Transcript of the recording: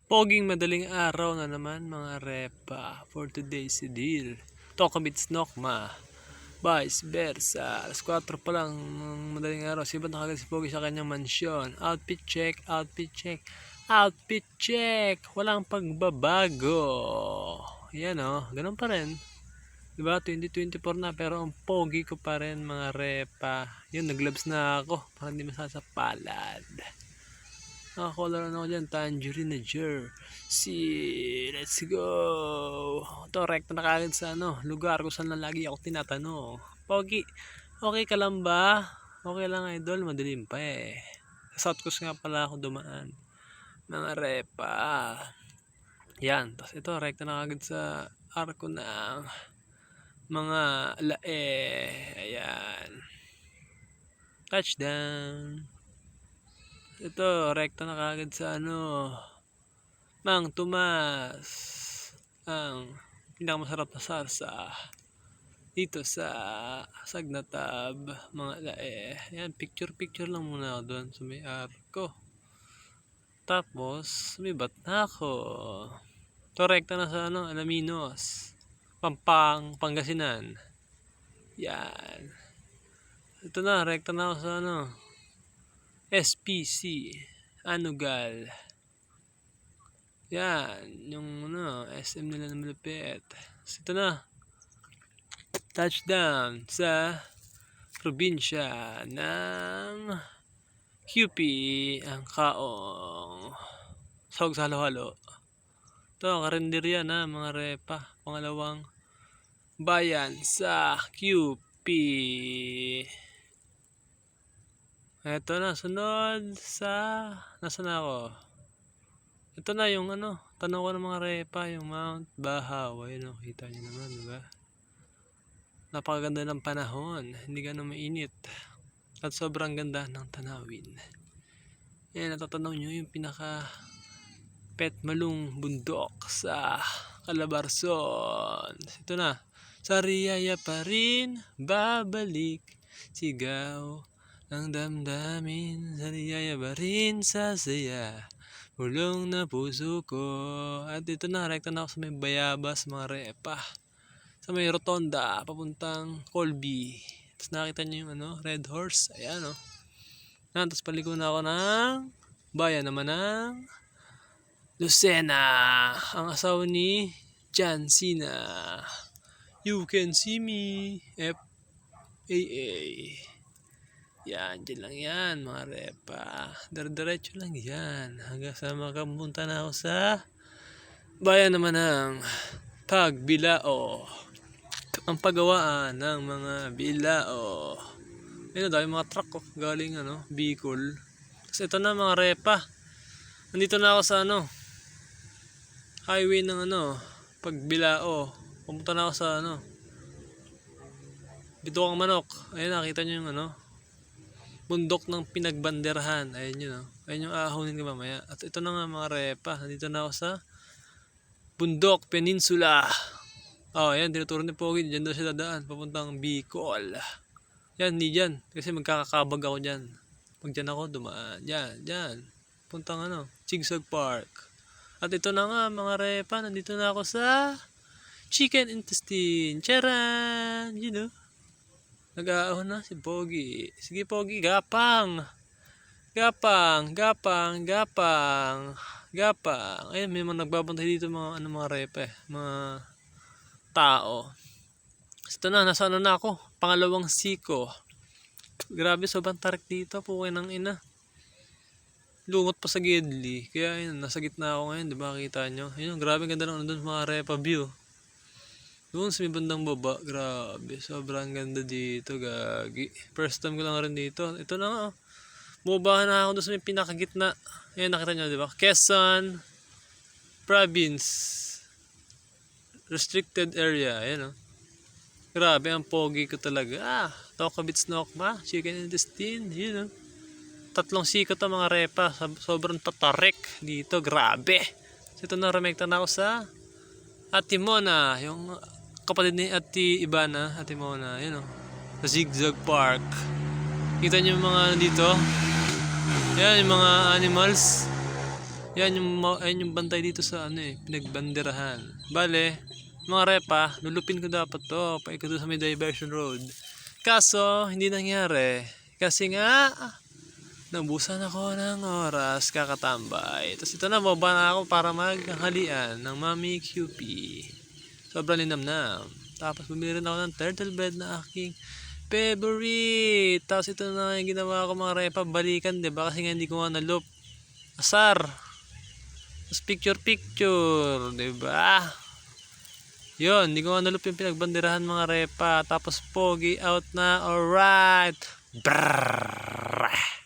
Poging madaling araw na naman mga repa for today's deal. Tokabits Nokma. Vice versa. Alas 4 pa lang ng madaling araw. Sibat na kagad si Pogi sa kanyang mansyon. Outfit check, outfit check, outfit check. Walang pagbabago. Yan o, ganun pa rin. Diba, 2024 na pero ang pogi ko pa rin mga repa. Yun, naglabs na ako para hindi masasapalad. Nakakolor ano ko dyan, tangerine na jersey. Let's go. Ito, rekta na kagad sa lugar kung saan lang lagi ako tinatanong. Pogi, okay ka lang ba? Okay lang idol, madilim pa eh. Sa South Coast nga pala ako dumaan. Mga repa. Yan, tapos ito, rekta na kagad sa arko ng mga lae. Ayan. Touchdown. Ito, rekta na kagad sa Mang Tomas. Ang pinakamasarap na sarsa dito sa Sagnatab, mga lae. Ayan, picture lang muna ako doon sa may arko. Tapos, sumibat na ako. Ito, rekta na sa Alaminos. Pangasinan. Yan. Ito na, rekta na ako sa SPC Anugal. Yan, yung SM nila na malupit. So, ito na. Touchdown sa probinsya ng QP ang Kaong. Sahog sa halo-halo. Ito, karinderya na mga repa. Pangalawang bayan sa QP. Ito na, sunod sa... Nasaan na ako? Ito na yung tanong ko ng mga repa, yung Mount Bahaw. Ayun, kita nyo naman, diba? Napakaganda ng panahon. Hindi ganun mainit. At sobrang ganda ng tanawin. Yan, natatanong nyo yung pinaka pet malung bundok sa Calabarzon. Ito na. Sa Riyaya pa rin, babalik, sigaw ang damdamin, sa Riyaya pa rin, sasaya, bulong na puso ko. At ito na, rekta na ako sa may Bayabas, mga repa. Sa may Rotonda, papuntang Colby. Tapos nakita nyo yung Red Horse. Ayan o. Tapos paliko na ako ng bayan naman ng Lucena. Ang asawa ni John Cena. You can see me. FAA. Yan, dyan lang yan mga repa. Diretso lang yan. Hanggang sa makapunta na ako sa bayan naman ng Pagbilao. Ang paggawaan ng mga bilao. Ayun, dahil mga truck galing Bicol. Tapos ito na mga repa. Nandito na ako sa highway ng Pagbilao. Pumunta na ako sa Bituang Manok. Ayun, nakita nyo yung bundok ng Pinagbanderahan. Ayun yun. Ayun yung ahonin ko mamaya. At ito na nga mga repa. Nandito na ako sa Bundok Peninsula. Oh, ayan, tinuturo ni Pogi. Diyan daw siya dadaan. Papuntang Bicol. Yan, hindi dyan. Kasi magkakakabag ako dyan. Pag dyan ako, dumaan. Dyan. Puntang Chigsog Park. At ito na nga mga repa. Nandito na ako sa Chicken Intestine. Charan! You know. Nag-aahon na si Pogi. Sige Pogi, gapang. Gapang. Ayun, may mga nagbabantay dito mga repe, mga tao. Ito na, nasa na ako. Pangalawang siko. Grabe, sobrang tarik dito. Pukin ng ina. Lungot pa sa gidli. Kaya ayun, nasa gitna ako ngayon. Diba, kita nyo? Ayun, grabe ganda ng doon mga repa view. Doon sa may bandang baba, grabe, sobrang ganda dito, gagi. First time ko lang rin dito. Ito na nga, bumabahan na ako doon sa may pinakagitna. Ayan, nakita nyo, di ba? Quezon Province Restricted Area. Ayan, grabe, ang pogi ko talaga. Tokabits Nokma, Chicken Intestine, yun, 3 sikot ang mga repa. Sobrang tatarik dito, grabe. So, ito na, remekta na ako sa Atimona, yung kapatid ni Ati Ibana, Atimona, yun sa Zigzag Park. Kita nyo yung mga dito? Yan, yung mga animals. Yan yung, ayun yung bantay dito sa ano eh, pinagbanderahan. Bale, mga repa, lulupin ko dapat to, paikot sa may diversion road. Kaso, hindi nangyari. Kasi nga, naubusan ako ng oras kakatambay. Tapos ito na, baba na ako para maghalian ng Mami QP. Sobrang linamnam. Tapos bumili rin ako ng turtle bread na aking favorite. Tapos ito na yung ginawa ko mga repa, balikan, diba? Kasi nga hindi ko nga na-loop. Asar. Tapos picture, diba? Yun, hindi ko nga na-loop yung pinagbanderahan mga repa. Tapos pogi out na, alright. Brrrr.